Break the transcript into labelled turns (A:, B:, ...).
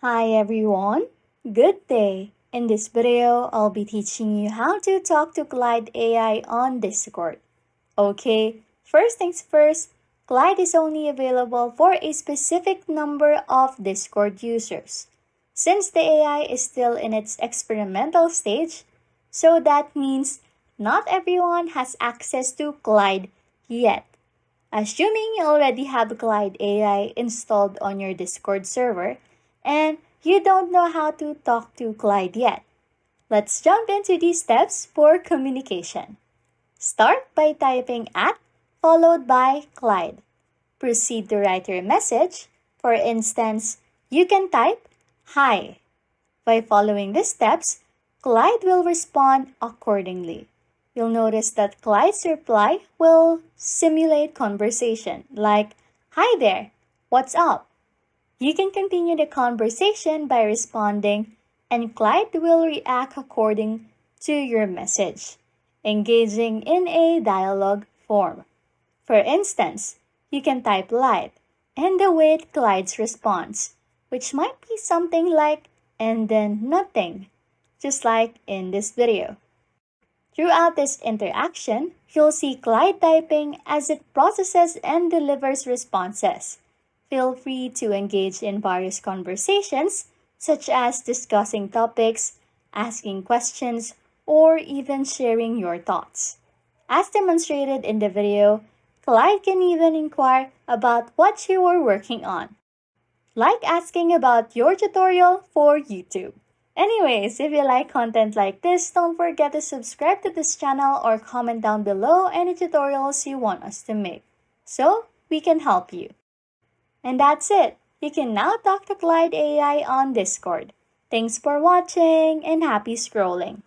A: Hi everyone, good day. In this video, I'll be teaching you how to talk to Clyde AI on Discord. Okay, first things first, Clyde is only available for a specific number of Discord users. Since the AI is still in its experimental stage, so that means not everyone has access to Clyde yet. Assuming you already have Clyde AI installed on your Discord server and you don't know how to talk to Clyde yet, let's jump into these steps for communication. Start by typing @ followed by Clyde. Proceed to write your message. For instance, you can type "Hi." By following these steps, Clyde will respond accordingly. You'll notice that Clyde's reply will simulate conversation, like, "Hi there, what's up?" You can continue the conversation by responding, and Clyde will react according to your message, engaging in a dialogue form. For instance, you can type "light" and await Clyde's response, which might be something like "and then nothing," just like in this video. Throughout this interaction, you'll see Clyde typing as it processes and delivers responses. Feel free to engage in various conversations, such as discussing topics, asking questions, or even sharing your thoughts. As demonstrated in the video, Clyde can even inquire about what you are working on, like asking about your tutorial for YouTube. Anyways, if you like content like this, don't forget to subscribe to this channel or comment down below any tutorials you want us to make, so we can help you. And that's it. You can now talk to Clyde AI on Discord. Thanks for watching and happy scrolling.